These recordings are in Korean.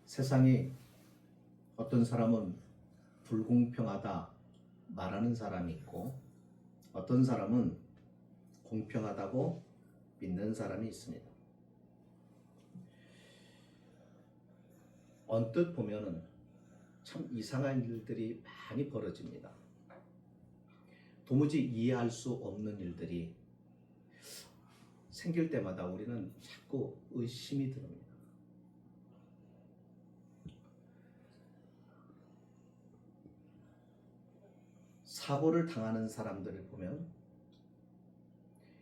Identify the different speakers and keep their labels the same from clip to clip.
Speaker 1: 세상에 어떤 사람은 불공평하다 말하는 사람이 있고 어떤 사람은 공평하다고 믿는 사람이 있습니다. 언뜻 보면은 참 이상한 일들이 많이 벌어집니다. 도무지 이해할 수 없는 일들이 생길 때마다 우리는 자꾸 의심이 듭니다. 사고를 당하는 사람들을 보면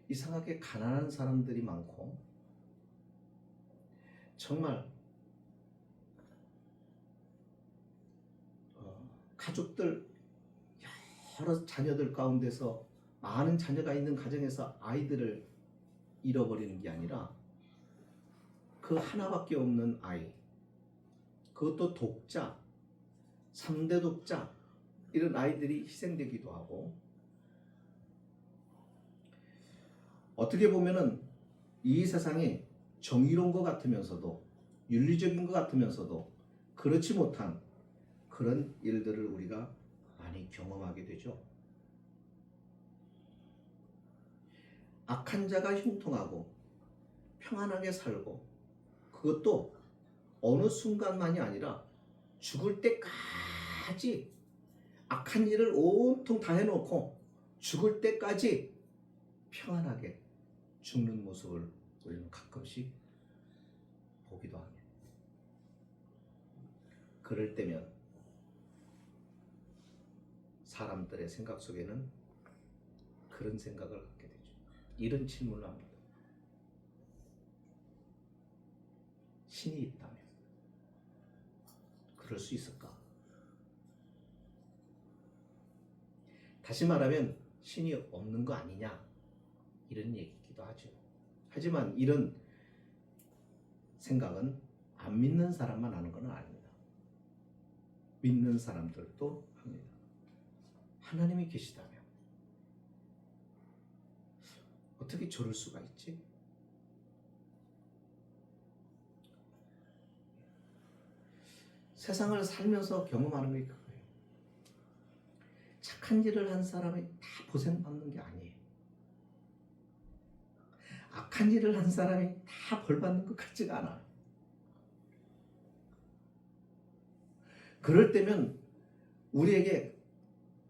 Speaker 1: 이상하게 가난한 사람들이 많고 정말 가족들 여러 자녀들 가운데서 많은 자녀가 있는 가정에서 아이들을 잃어버리는 게 아니라 그 하나밖에 없는 아이, 그것도 독자, 3대 독자, 이런 아이들이 희생되기도 하고, 어떻게 보면은 이 세상이 정의로운 것 같으면서도 윤리적인 것 같으면서도 그렇지 못한 그런 일들을 우리가 많이 경험하게 되죠. 악한 자가 형통하고 평안하게 살고, 그것도 어느 순간만이 아니라 죽을 때까지 악한 일을 온통 다 해놓고 죽을 때까지 평안하게 죽는 모습을 우리는 가끔씩 보기도 합니다. 그럴 때면 사람들의 생각 속에는 그런 생각을 갖게 되죠. 이런 질문을 합니다. 신이 있다면 그럴 수 있을까? 다시 말하면 신이 없는 거 아니냐, 이런 얘기기도 하죠. 하지만 이런 생각은 안 믿는 사람만 하는 건 아닙니다. 믿는 사람들도 합니다. 하나님이 계시다면 어떻게 저럴 수가 있지? 세상을 살면서 경험하는 게 그거예요. 착한 일을 한 사람이 다 보상받는 게 아니에요. 악한 일을 한 사람이 다 벌받는 것 같지가 않아요. 그럴 때면 우리에게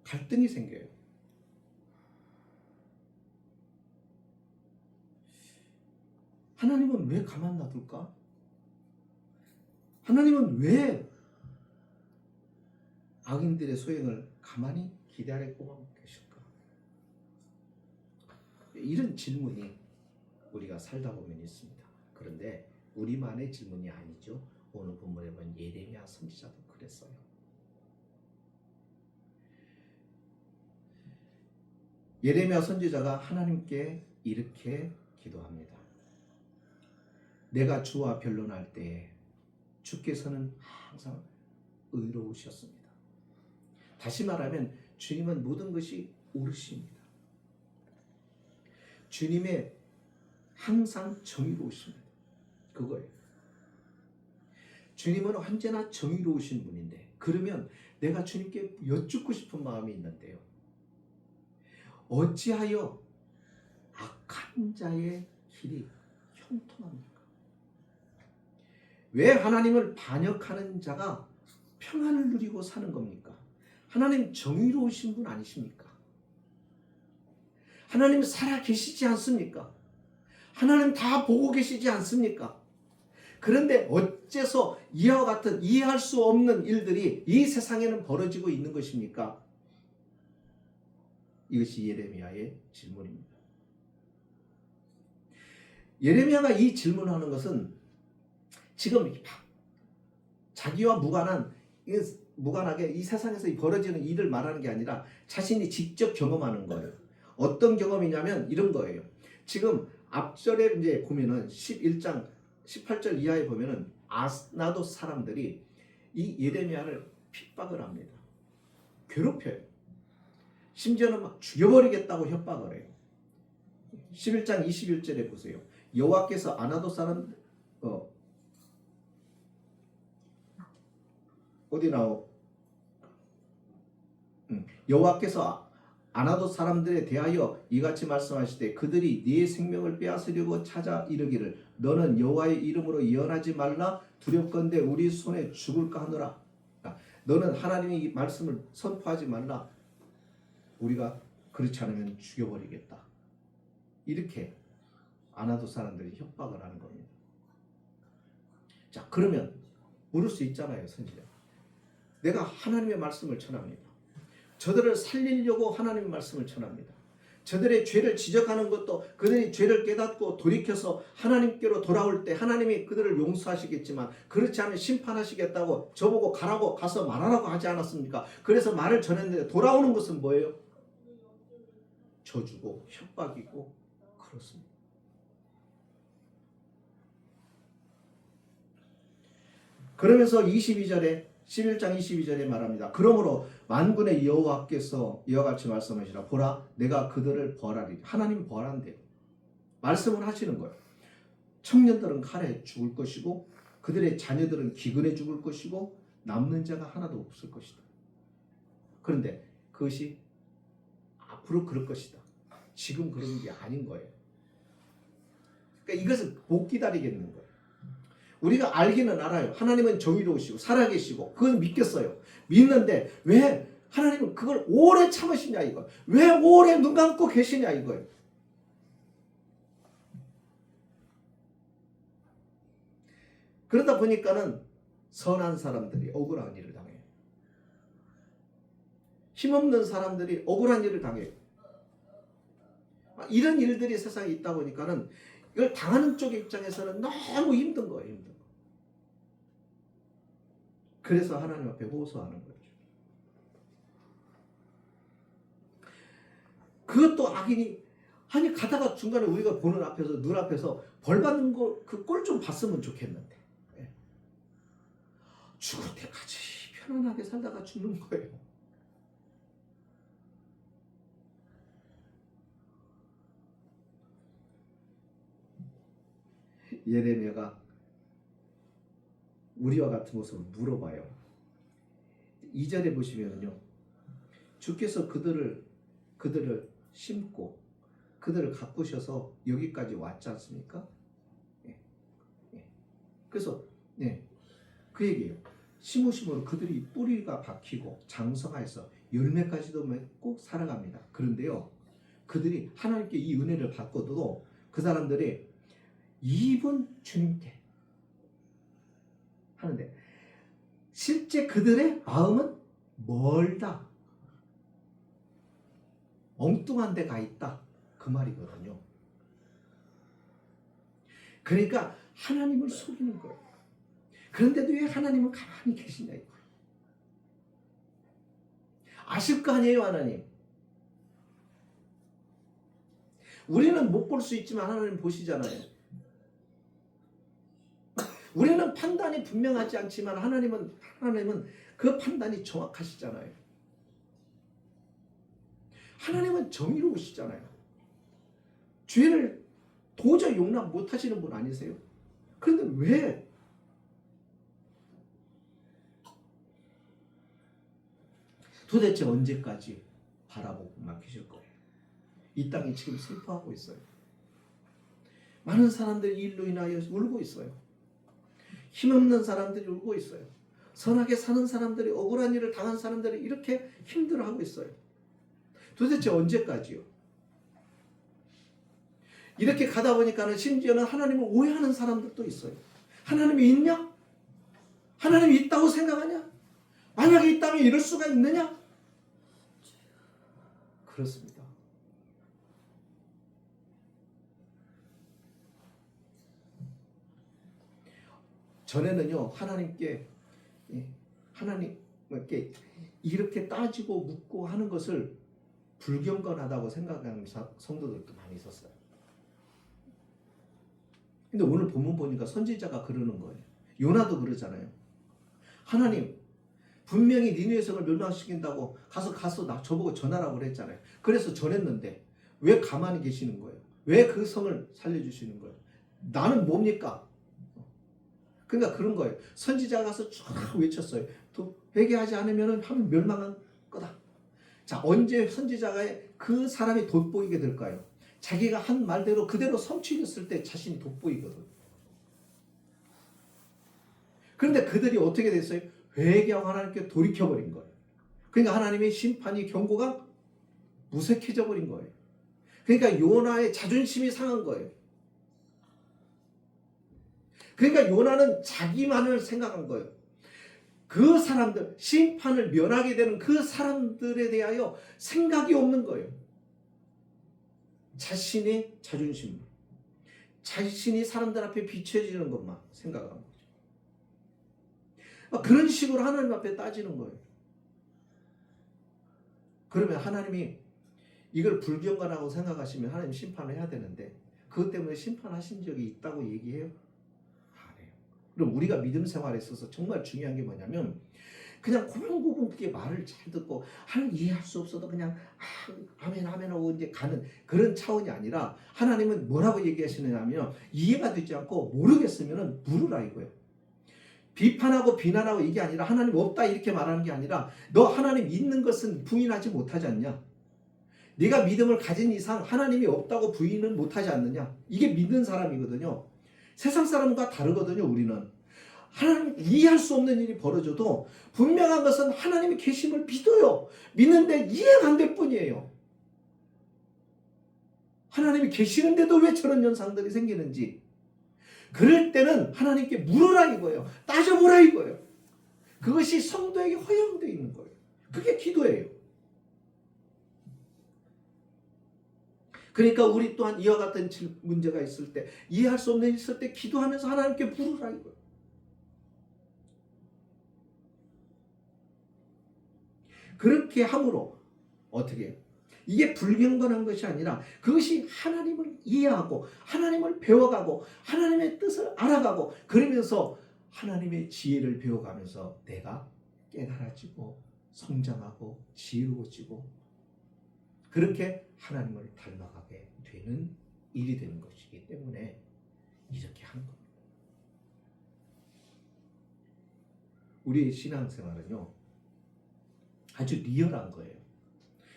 Speaker 1: 갈등이 생겨요. 하나님은 왜 가만 놔둘까? 하나님은 왜 악인들의 소행을 가만히 기다리고 계실까? 이런 질문이 우리가 살다 보면 있습니다. 그런데 우리만의 질문이 아니죠. 오늘 본문에 보면 예레미야 선지자도 그랬어요. 예레미야 선지자가 하나님께 이렇게 기도합니다. 내가 주와 변론할 때 주께서는 항상 의로우셨습니다. 다시 말하면 주님은 모든 것이 옳으십니다. 주님의 항상 정의로우십니다. 그거예요. 주님은 언제나 정의로우신 분인데, 그러면 내가 주님께 여쭙고 싶은 마음이 있는데요. 어찌하여 악한 자의 길이 형통합니까? 왜 하나님을 반역하는 자가 평안을 누리고 사는 겁니까? 하나님 정의로우신 분 아니십니까? 하나님 살아 계시지 않습니까? 하나님 다 보고 계시지 않습니까? 그런데 어째서 이와 같은 이해할 수 없는 일들이 이 세상에는 벌어지고 있는 것입니까? 이것이 예레미야의 질문입니다. 예레미야가 이 질문하는 것은 지금 자기와 무관하게 이 세상에서 벌어지는 일을 말하는 게 아니라 자신이 직접 경험하는 거예요. 어떤 경험이냐면 이런 거예요. 지금 앞절에 이제 보면은 11장 18절 이하에 보면은 아스나도 사람들이 이 예레미야를 핍박을 합니다. 괴롭혀요. 심지어는 막 죽여버리겠다고 협박을 해요. 11장 21절에 보세요. 여호와께서 아나도 사람 어디 나오? 여호와께서 아나돗 사람들에 대하여 이같이 말씀하시되 그들이 네 생명을 빼앗으려고 찾아 이르기를 너는 여호와의 이름으로 예언하지 말라 두렵건대 우리 손에 죽을까 하노라. 너는 하나님의 이 말씀을 선포하지 말라. 우리가 그렇지 않으면 죽여버리겠다. 이렇게 아나돗 사람들이 협박을 하는 겁니다. 자, 그러면 물을 수 있잖아요, 선지자. 내가 하나님의 말씀을 전합니다. 저들을 살리려고 하나님의 말씀을 전합니다. 저들의 죄를 지적하는 것도 그들이 죄를 깨닫고 돌이켜서 하나님께로 돌아올 때 하나님이 그들을 용서하시겠지만 그렇지 않으면 심판하시겠다고 저보고 가라고 가서 말하라고 하지 않았습니까? 그래서 말을 전했는데 돌아오는 것은 뭐예요? 저주고 협박이고 그렇습니다. 그러면서 22절에 11장 22절에 말합니다. 그러므로 만군의 여호와께서 이와 같이 말씀하시라. 보라 내가 그들을 벌하리라. 하나님 벌한대요. 말씀을 하시는 거예요. 청년들은 칼에 죽을 것이고 그들의 자녀들은 기근에 죽을 것이고 남는 자가 하나도 없을 것이다. 그런데 그것이 앞으로 그럴 것이다. 지금 그런 게 아닌 거예요. 그러니까 이것을 못 기다리겠는 거예요. 우리가 알기는 알아요. 하나님은 정의로우시고 살아계시고 그건 믿겠어요. 믿는데 왜 하나님은 그걸 오래 참으시냐 이거. 왜 오래 눈 감고 계시냐 이거예요. 그러다 보니까는 선한 사람들이 억울한 일을 당해요. 힘없는 사람들이 억울한 일을 당해요. 이런 일들이 세상에 있다 보니까는 이걸 당하는 쪽의 입장에서는 너무 힘든 거예요. 힘든 거. 그래서 하나님 앞에 호소하는 거죠. 그것도 악인이 아니 가다가 중간에 우리가 보는 앞에서 눈앞에서 벌 받는 거 그 꼴 좀 봤으면 좋겠는데 죽을 때까지 편안하게 살다가 죽는 거예요. 예레미야가 우리와 같은 모습을 물어봐요. 2절에 보시면요, 주께서 그들을 심고 그들을 가꾸셔서 여기까지 왔지 않습니까? 그래서 그 얘기예요. 심으심으로 그들이 뿌리가 박히고 장성하여서 열매까지도 맺고 살아갑니다. 그런데요, 그들이 하나님께 이 은혜를 받고도 그 사람들이 입은 주님께 하는데 실제 그들의 마음은 멀다. 엉뚱한 데 가 있다. 그 말이거든요. 그러니까 하나님을 속이는 거예요. 그런데도 왜 하나님은 가만히 계시냐 이거예요. 아실 거 아니에요, 하나님. 우리는 못 볼 수 있지만 하나님 보시잖아요. 우리는 판단이 분명하지 않지만 하나님은 그 판단이 정확하시잖아요. 하나님은 정의로우시잖아요. 죄를 도저히 용납 못 하시는 분 아니세요? 그런데 왜 도대체 언제까지 바라보고 맡기실 거예요? 이 땅이 지금 슬퍼하고 있어요. 많은 사람들이 이 일로 인하여 울고 있어요. 힘없는 사람들이 울고 있어요. 선하게 사는 사람들이, 억울한 일을 당한 사람들이 이렇게 힘들어하고 있어요. 도대체 언제까지요? 이렇게 가다 보니까는 심지어는 하나님을 오해하는 사람들도 있어요. 하나님이 있냐? 하나님이 있다고 생각하냐? 만약에 있다면 이럴 수가 있느냐? 그렇습니다. 전에는요, 하나님께 이렇게 따지고 묻고 하는 것을 불경건하다고 생각하는 성도들도 많이 있었어요. 근데 오늘 본문 보니까 선지자가 그러는 거예요. 요나도 그러잖아요. 하나님, 분명히 니느웨 성을 멸망시킨다고 가서 저보고 전하라고 그랬잖아요. 그래서 전했는데 왜 가만히 계시는 거예요? 왜 그 성을 살려주시는 거예요? 나는 뭡니까? 그러니까 그런 거예요. 선지자가 가서 쫙 외쳤어요. 회개하지 않으면 하면 멸망한 거다. 자, 언제 선지자가 그 사람이 돋보이게 될까요? 자기가 한 말대로 그대로 성취했을 때 자신이 돋보이거든. 그런데 그들이 어떻게 됐어요? 회개하고 하나님께 돌이켜버린 거예요. 그러니까 하나님의 심판이 경고가 무색해져 버린 거예요. 그러니까 요나의 자존심이 상한 거예요. 그러니까 요나는 자기만을 생각한 거예요. 그 사람들, 심판을 면하게 되는 그 사람들에 대하여 생각이 없는 거예요. 자신의 자존심, 자신이 사람들 앞에 비춰지는 것만 생각하는 거죠. 그런 식으로 하나님 앞에 따지는 거예요. 그러면 하나님이 이걸 불경건하고 생각하시면 하나님 심판을 해야 되는데 그것 때문에 심판하신 적이 있다고 얘기해요? 안 해요. 그럼 우리가 믿음 생활에 있어서 정말 중요한 게 뭐냐면 그냥 고분고분하게 말을 잘 듣고 하나님 이해할 수 없어도 그냥 아멘 아멘 하고 이제 가는 그런 차원이 아니라 하나님은 뭐라고 얘기하시느냐면 이해가 되지 않고 모르겠으면 물으라 이거예요. 비판하고 비난하고 이게 아니라 하나님 없다 이렇게 말하는 게 아니라 너 하나님 있는 것은 부인하지 못하지 않냐? 네가 믿음을 가진 이상 하나님이 없다고 부인은 못하지 않느냐? 이게 믿는 사람이거든요. 세상 사람과 다르거든요. 우리는 하나님 이해할 수 없는 일이 벌어져도 분명한 것은 하나님의 계심을 믿어요. 믿는데 이해가 안 될 뿐이에요. 하나님이 계시는데도 왜 저런 현상들이 생기는지 그럴 때는 하나님께 물어라 이거예요. 따져보라 이거예요. 그것이 성도에게 허용되어 있는 거예요. 그게 기도예요. 그러니까 우리 또한 이와 같은 문제가 있을 때 이해할 수 없는 일이 있을 때 기도하면서 하나님께 물으라 이거예요. 그렇게 함으로 어떻게 해요? 이게 불경건한 것이 아니라 그것이 하나님을 이해하고 하나님을 배워가고 하나님의 뜻을 알아가고 그러면서 하나님의 지혜를 배워가면서 내가 깨달아지고 성장하고 지혜로워지고 그렇게 하나님을 닮아가게 되는 일이 되는 것이기 때문에 이렇게 하는 겁니다. 우리의 신앙생활은요 아주 리얼한 거예요.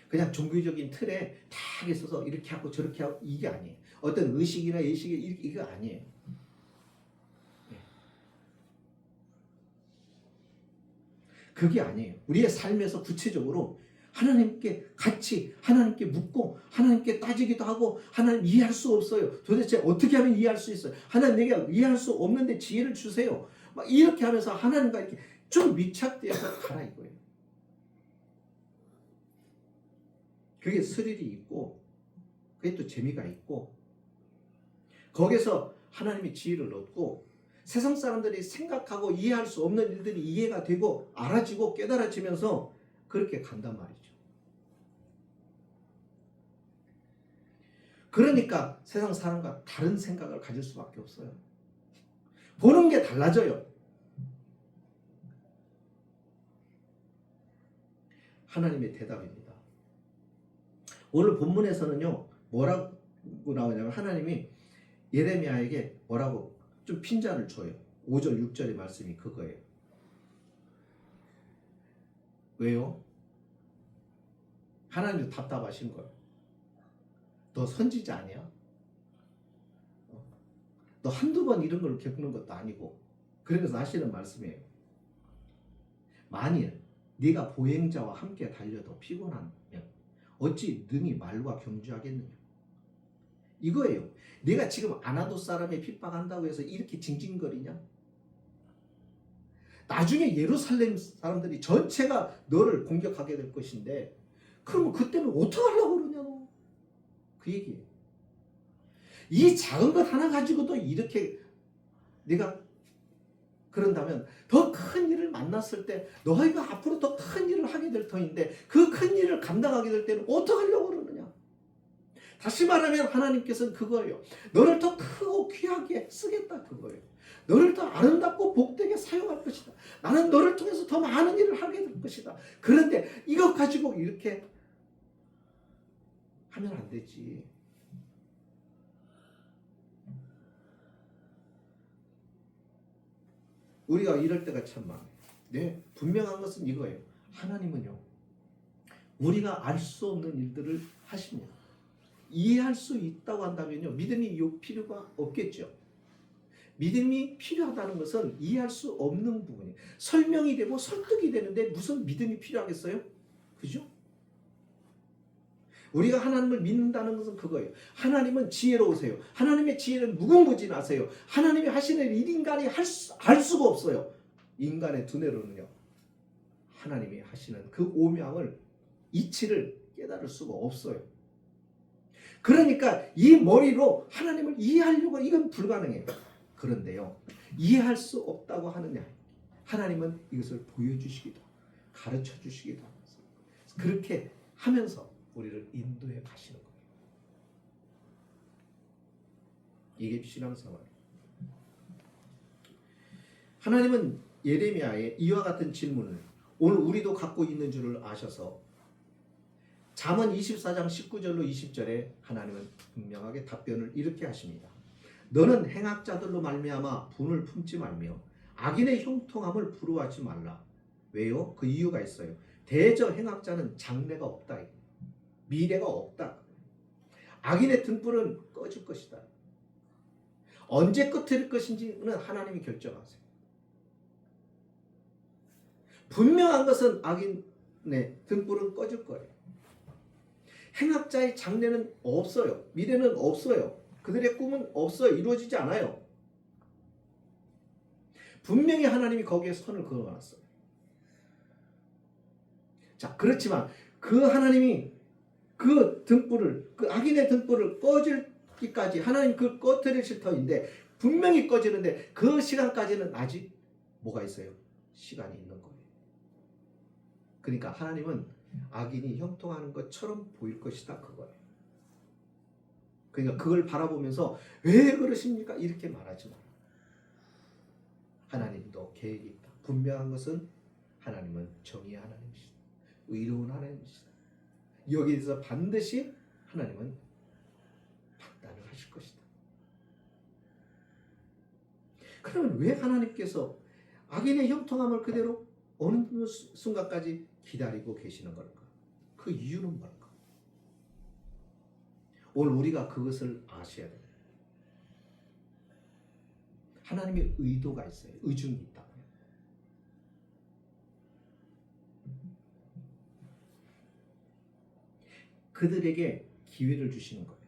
Speaker 1: 그냥 종교적인 틀에 딱 있어서 이렇게 하고 저렇게 하고 이게 아니에요. 어떤 의식이나 예식이 이거 아니에요. 그게 아니에요. 우리의 삶에서 구체적으로 하나님께 같이 하나님께 묻고 하나님께 따지기도 하고 하나님 이해할 수 없어요. 도대체 어떻게 하면 이해할 수 있어요? 하나님 내가 이해할 수 없는데 지혜를 주세요. 막 이렇게 하면서 하나님과 이렇게 좀 밀착되어서 가라 이거예요. 그게 스릴이 있고 그게 또 재미가 있고 거기서 하나님의 지혜를 얻고 세상 사람들이 생각하고 이해할 수 없는 일들이 이해가 되고 알아지고 깨달아지면서 그렇게 간단 말이죠. 그러니까 세상 사람과 다른 생각을 가질 수밖에 없어요. 보는 게 달라져요. 하나님의 대답입니다. 오늘 본문에서는요 뭐라고 나오냐면 하나님이 예레미야에게 뭐라고 좀 핀잔을 줘요. 5절 6절의 말씀이 그거예요. 왜요? 하나님도 답답하신 거예요. 너 선지자 아니야? 너 한두 번 이런 걸 겪는 것도 아니고 그러면서 하시는 말씀이에요. 만일 네가 보행자와 함께 달려도 피곤하면 어찌 능히 말과 경주하겠느냐? 이거예요. 내가 지금 아나도 사람에 핍박한다고 해서 이렇게 징징거리냐? 나중에 예루살렘 사람들이 전체가 너를 공격하게 될 것인데 그러면 그때는 어떻게 하려고 그러냐 너? 그 얘기예요. 이 작은 것 하나 가지고도 이렇게 내가 그런다면 더 큰 일을 만났을 때 너희가 앞으로 더 큰 일을 하게 될 터인데 그 큰 일을 감당하게 될 때는 어떻게 하려고 그러느냐? 다시 말하면 하나님께서는 그거예요. 너를 더 크고 귀하게 쓰겠다 그거예요. 너를 더 아름답고 복되게 사용할 것이다. 나는 너를 통해서 더 많은 일을 하게 될 것이다. 그런데 이것 가지고 이렇게 하면 안 되지. 우리가 이럴 때가 참 많아요. 네, 분명한 것은 이거예요. 하나님은요, 우리가 알 수 없는 일들을 하십니다. 이해할 수 있다고 한다면요, 믿음이 필요가 없겠죠. 믿음이 필요하다는 것은 이해할 수 없는 부분이 설명이 되고 설득이 되는데 무슨 믿음이 필요하겠어요? 그죠? 우리가 하나님을 믿는다는 것은 그거예요. 하나님은 지혜로우세요. 하나님의 지혜는 무궁무진하세요. 하나님이 하시는 일 인간이 알 수가 없어요. 인간의 두뇌로는요, 하나님이 하시는 그 오명을, 이치를 깨달을 수가 없어요. 그러니까 이 머리로 하나님을 이해하려고, 이건 불가능해요. 그런데요, 이해할 수 없다고 하느냐, 하나님은 이것을 보여주시기도 가르쳐 주시기도 하면서 그렇게 하면서 우리를 인도해 가시는 거예요. 이게 신앙생활이에요. 하나님은 예레미야의 이와 같은 질문을 오늘 우리도 갖고 있는 줄을 아셔서 잠언 24장 19절로 20절에 하나님은 분명하게 답변을 이렇게 하십니다. 너는 행악자들로 말미암아 분을 품지 말며 악인의 형통함을 부러워하지 말라. 왜요? 그 이유가 있어요. 대저 행악자는 장래가 없다. 미래가 없다. 악인의 등불은 꺼질 것이다. 언제 꺼뜨릴 것인지는 하나님이 결정하세요. 분명한 것은 악인의 등불은 꺼질 거예요. 행악자의 장래는 없어요. 미래는 없어요. 그들의 꿈은 없어요. 이루어지지 않아요. 분명히 하나님이 거기에 선을 그어놨어요. 자, 그렇지만 그 하나님이 그 등불을, 그 악인의 등불을 꺼질기까지 하나님 그 꺼뜨리실 터인데 분명히 꺼지는데 그 시간까지는 아직 뭐가 있어요? 시간이 있는 거예요. 그러니까 하나님은 악인이 형통하는 것처럼 보일 것이다, 그거예요. 그러니까 그걸 바라보면서 왜 그러십니까? 이렇게 말하지 마라. 하나님도 계획이 있다. 분명한 것은 하나님은 정의의 하나님이시다. 의로운 하나님이시다. 여기에서 반드시 하나님은 판단을 하실 것이다. 그러면 왜 하나님께서 악인의 형통함을 그대로 어느 순간까지 기다리고 계시는 걸까? 그 이유는 뭘까? 오늘 우리가 그것을 아셔야 돼요. 하나님의 의도가 있어요. 의중이 있다고요. 그들에게 기회를 주시는 거예요.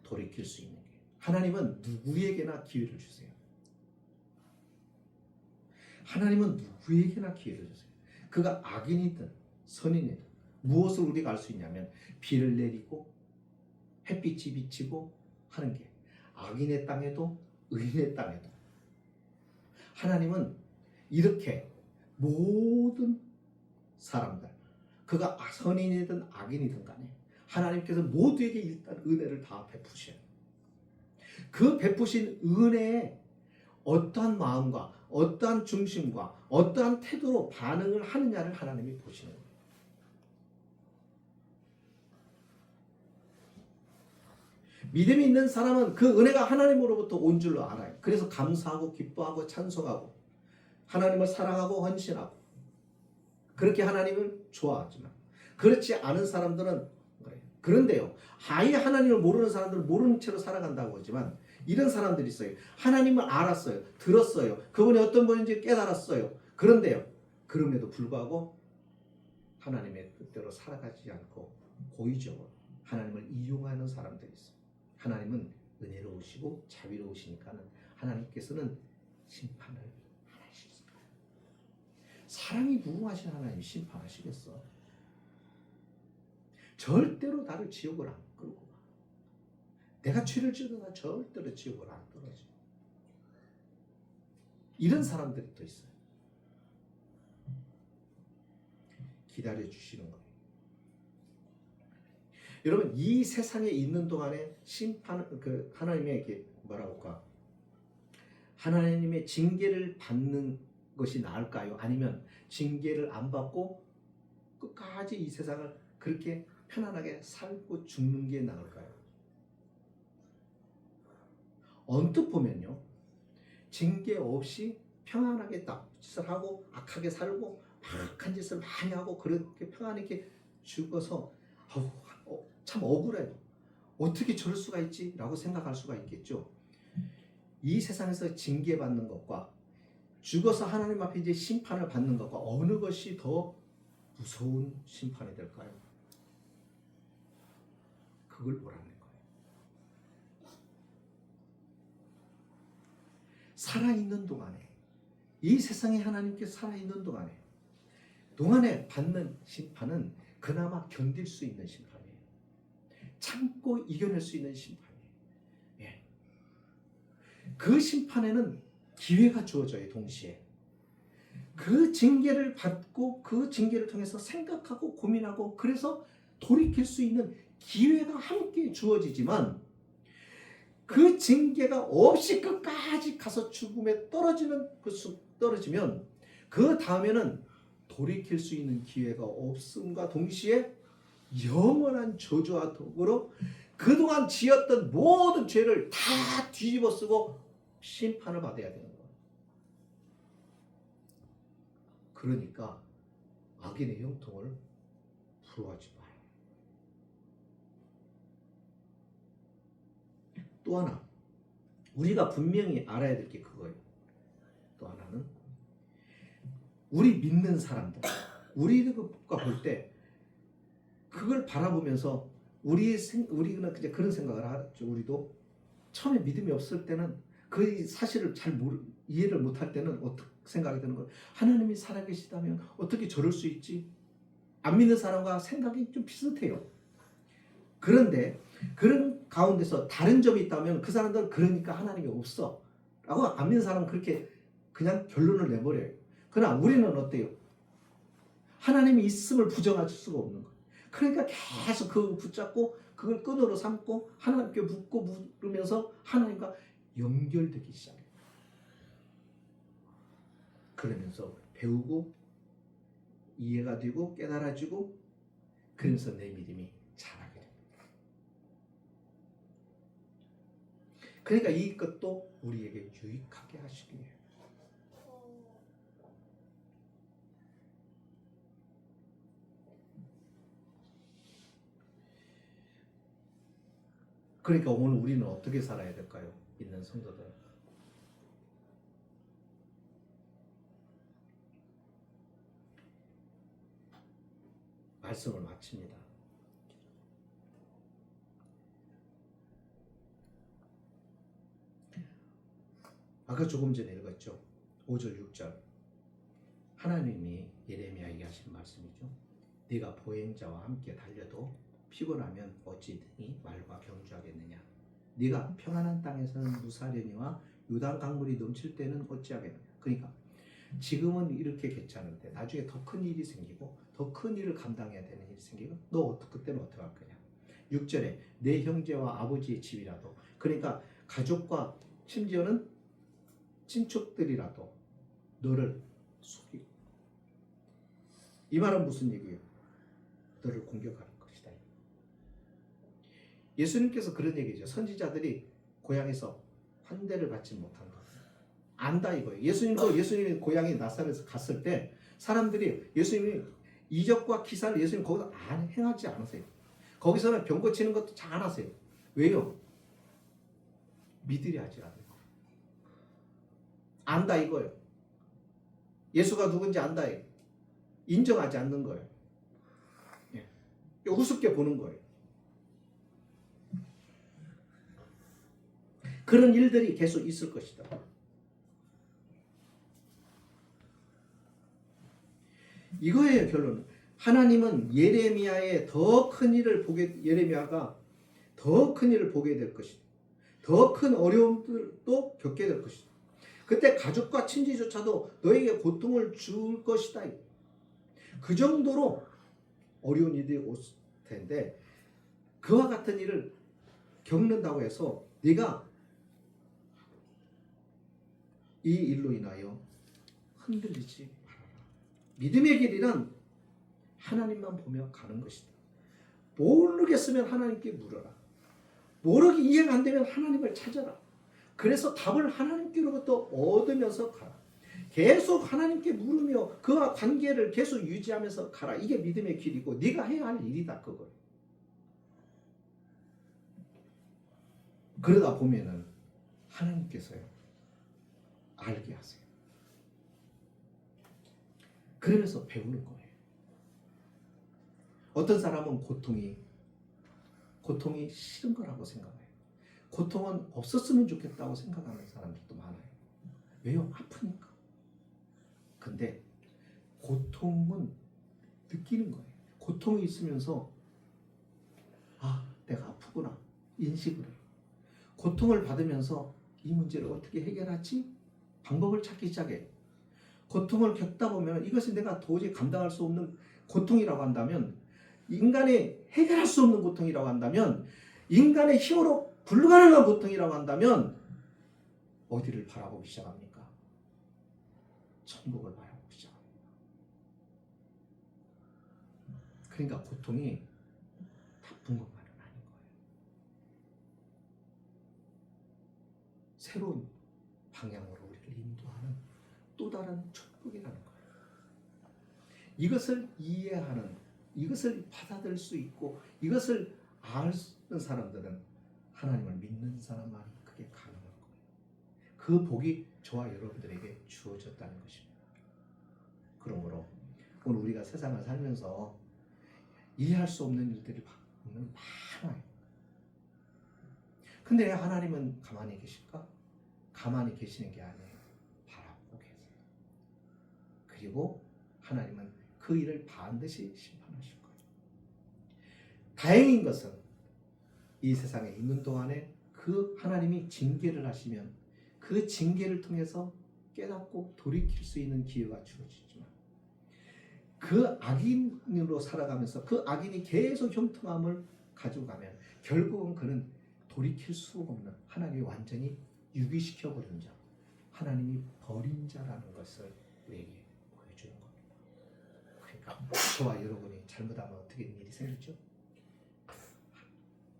Speaker 1: 돌이킬 수 있는 게. 하나님은 누구에게나 기회를 주세요. 하나님은 누구에게나 기회를 주세요. 그가 악인이든 선인이든 무엇을 우리가 알 수 있냐면 비를 내리고 햇빛이 비치고 하는 게 악인의 땅에도 의인의 땅에도 하나님은 이렇게 모든 사람들, 그가 선인이든 악인이든 간에 하나님께서 모두에게 일단 은혜를 다 베푸셔요. 그 베푸신 은혜에 어떠한 마음과 어떠한 중심과 어떠한 태도로 반응을 하느냐를 하나님이 보시는 거예요. 믿음이 있는 사람은 그 은혜가 하나님으로부터 온 줄로 알아요. 그래서 감사하고 기뻐하고 찬송하고 하나님을 사랑하고 헌신하고 그렇게 하나님을 좋아하지만 그렇지 않은 사람들은 그래요. 그런데요, 아예 하나님을 모르는 사람들은 모르는 채로 살아간다고 하지만 이런 사람들이 있어요. 하나님을 알았어요. 들었어요. 그분이 어떤 분인지 깨달았어요. 그런데요, 그럼에도 불구하고 하나님의 뜻대로 살아가지 않고 고의적으로 하나님을 이용하는 사람들이 있어요. 하나님은 은혜로우시고 자비로우시니까는 하나님께서는 심판을 안 하십니다. 사랑이 무궁하신 하나님이 심판하시겠어? 절대로 나를 지옥을 안 끌고 가. 내가 죄를 지어도 나 절대로 지옥을 안 떨어져. 이런 사람들이 또 있어요. 기다려주시는 거예요. 여러분, 이 세상에 있는 동안에 하나님의 이렇게 뭐라고 할까? 하나님의 징계를 받는 것이 나을까요? 아니면 징계를 안 받고 끝까지 이 세상을 그렇게 편안하게 살고 죽는 게 나을까요? 언뜻 보면요, 징계 없이 평안하게 나쁜 짓을 하고 악하게 살고 악한 짓을 많이 하고 그렇게 평안하게 죽어서 참 억울해요. 어떻게 저럴 수가 있지? 라고 생각할 수가 있겠죠. 이 세상에서 징계받는 것과 죽어서 하나님 앞에 이제 심판을 받는 것과 어느 것이 더 무서운 심판이 될까요? 그걸 보라는 거예요. 살아있는 동안에, 이 세상에 하나님께서 살아있는 동안에 받는 심판은 그나마 견딜 수 있는 심판이에요. 참고 이겨낼 수 있는 심판이에요. 예. 그 심판에는 기회가 주어져요. 동시에 그 징계를 받고 그 징계를 통해서 생각하고 고민하고 그래서 돌이킬 수 있는 기회가 함께 주어지지만 그 징계가 없이 끝까지 가서 죽음에 떨어지면 그 다음에는 돌이킬 수 있는 기회가 없음과 동시에 영원한 저주와 덕으로 그동안 지었던 모든 죄를 다 뒤집어 쓰고 심판을 받아야 되는 거예요. 그러니까 악인의 형통을 부러워하지 마요. 또 하나 우리가 분명히 알아야 될 게 그거예요. 또 하나는 우리 믿는 사람들, 우리가 볼 때 그걸 바라보면서 우리는 그냥 그런 생각을 하죠. 우리도 처음에 믿음이 없을 때는 그 사실을 잘 이해를 못할 때는 어떻게 생각이 드는 거예요? 하나님이 살아계시다면 어떻게 저럴 수 있지? 안 믿는 사람과 생각이 좀 비슷해요. 그런데 그런 가운데서 다른 점이 있다면 그 사람들은 그러니까 하나님이 없어 라고 안 믿는 사람은 그렇게 그냥 결론을 내버려요. 그러나 우리는 어때요? 하나님이 있음을 부정할 수가 없는 거예요. 그러니까 계속 그걸 붙잡고 그걸 끈으로 삼고 하나님께 묻고 물으면서 하나님과 연결되기 시작해요. 그러면서 배우고 이해가 되고 깨달아지고 그러면서 내 믿음이 자라게 됩니다. 그러니까 이것도 우리에게 유익하게 하시기 위해요. 그러니까 오늘 우리는 어떻게 살아야 될까요? 있는 성도들. 말씀을 마칩니다. 아까 조금 전에 읽었죠. 5절 6절 하나님이 예레미야에게 하신 말씀이죠. 네가 보행자와 함께 달려도 피곤하면 어찌 등이 말과 경주하겠느냐. 네가 평안한 땅에서는 무사려니와 요단 강물이 넘칠 때는 어찌하겠느냐. 그러니까 지금은 이렇게 괜찮은데 나중에 더 큰 일이 생기고 더 큰 일을 감당해야 되는 일이 생기고 너 그때는 어떻게 할 거냐. 6절에 내 형제와 아버지의 집이라도, 그러니까 가족과 심지어는 친척들이라도 너를 속이고, 이 말은 무슨 얘기예요? 너를 공격할 것이다. 예수님께서 그런 얘기죠. 선지자들이 고향에서 환대를 받지 못한다. 안다 이거예요. 예수님이 고향이 나사렛에서 갔을 때 사람들이 예수님이 이적과 기사를 예수님 거기서 행하지 않으세요. 거기서는 병 고치는 것도 잘 안 하세요. 왜요? 믿으려 하지 않아요. 안다 이거예요. 예수가 누군지 안다 이거예요. 인정하지 않는 거예요. 우습게 보는 거예요. 그런 일들이 계속 있을 것이다. 이거예요, 결론은. 하나님은 예레미야가 더 큰 일을 보게 될 것이다. 더 큰 어려움들도 겪게 될 것이다. 그때 가족과 친지조차도 너에게 고통을 줄 것이다. 그 정도로 어려운 일이 올 텐데 그와 같은 일을 겪는다고 해서 네가 이 일로 인하여 흔들리지 말아라. 믿음의 길이란 하나님만 보며 가는 것이다. 모르겠으면 하나님께 물어라. 모르기 이해가 안 되면 하나님을 찾아라. 그래서 답을 하나님께로부터 얻으면서 가라. 계속 하나님께 물으며 그와 관계를 계속 유지하면서 가라. 이게 믿음의 길이고 네가 해야 할 일이다 그걸. 그러다 보면은 하나님께서요 알게 하세요. 그러면서 배우는 거예요. 어떤 사람은 고통이 싫은 거라고 생각해요. 고통은 없었으면 좋겠다고 생각하는 사람들도 많아요. 왜요? 아프니까. 근데 고통은 느끼는 거예요. 고통이 있으면서 내가 아프구나 인식을 해요. 고통을 받으면서 이 문제를 어떻게 해결하지? 방법을 찾기 시작해요. 고통을 겪다 보면 이것이 내가 도저히 감당할 수 없는 고통이라고 한다면, 인간의 해결할 수 없는 고통이라고 한다면, 인간의 힘으로 불가능한 고통이라고 한다면 어디를 바라보기 시작합니까? 천국을 바라보기 시작합니다. 그러니까 고통이 나쁜 것만은 아닌 거예요. 새로운 방향으로 우리를 인도하는 또 다른 축복이라는 거예요. 이것을 이해하는, 이것을 받아들일 수 있고 이것을 아는 사람들은 하나님을 믿는 사람만이 그게 가능한 거예요. 그 복이 저와 여러분들에게 주어졌다는 것입니다. 그러므로 오늘 우리가 세상을 살면서 이해할 수 없는 일들이 많아요. 근데 왜 하나님은 가만히 계실까? 가만히 계시는 게 아니에요. 바라보고 계세요. 그리고 하나님은 그 일을 반드시 심판하실 거예요. 다행인 것은 이 세상에 있는 동안에 그 하나님이 징계를 하시면 그 징계를 통해서 깨닫고 돌이킬 수 있는 기회가 주어지지만, 그 악인으로 살아가면서 그 악인이 계속 형통함을 가지고 가면 결국은 그는 돌이킬 수 없는, 하나님이 완전히 유기시켜버린 자, 하나님이 버린 자라는 것을 우리에게 보여주는 겁니다. 그러니까 저와 여러분이 잘못하면 어떻게 일이 생기죠?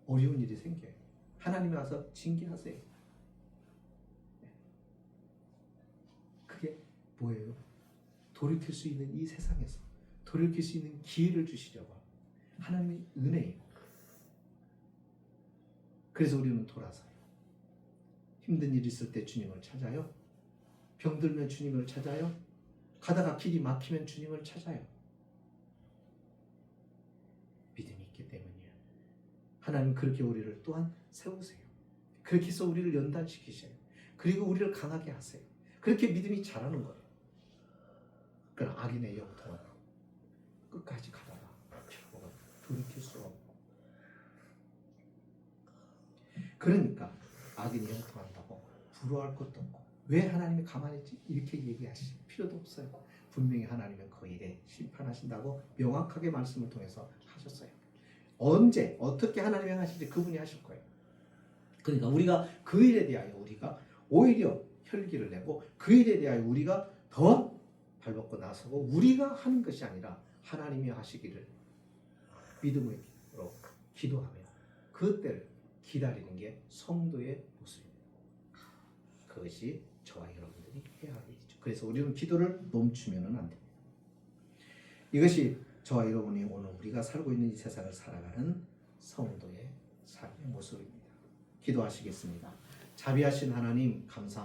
Speaker 1: 어려운 일이 생겨요. 하나님이 와서 징계하세요. 그게 뭐예요? 돌이킬 수 있는 이 세상에서 돌이킬 수 있는 기회를 주시려고 하나님의 은혜예요. 그래서 우리는 돌아서요. 힘든 일 있을 때 주님을 찾아요. 병들면 주님을 찾아요. 가다가 길이 막히면 주님을 찾아요. 믿음이 있기 때문이에요. 하나님 그렇게 우리를 또한 세우세요. 그렇게 해서 우리를 연단시키셔요. 그리고 우리를 강하게 하세요. 그렇게 믿음이 자라는 거예요. 그러나 악인의 영통은 끝까지 가다가 결국은 돌이킬 수 없고, 그러니까 악인이 형통한다고 부러워할 것도 없고, 왜 하나님이 가만히 있지? 이렇게 얘기하실 필요도 없어요. 분명히 하나님은 그 일에 심판하신다고 명확하게 말씀을 통해서 하셨어요. 언제 어떻게 하나님이 하실지 그분이 하실 거예요. 그러니까 우리가 그 일에 대하여 우리가 오히려 혈기를 내고 그 일에 대하여 우리가 더 발벗고 나서고 우리가 하는 것이 아니라 하나님이 하시기를 믿음으로 기도하며 그때를 기다리는 게 성도의 모습입니다. 그것이 저와 여러분들이 해야 할 일이죠. 그래서 우리는 기도를 멈추면 안 됩니다. 이것이 저와 여러분이 오늘 우리가 살고 있는 이 세상을 살아가는 성도의 삶의 모습입니다. 기도하시겠습니다. 자비하신 하나님 감사합니다.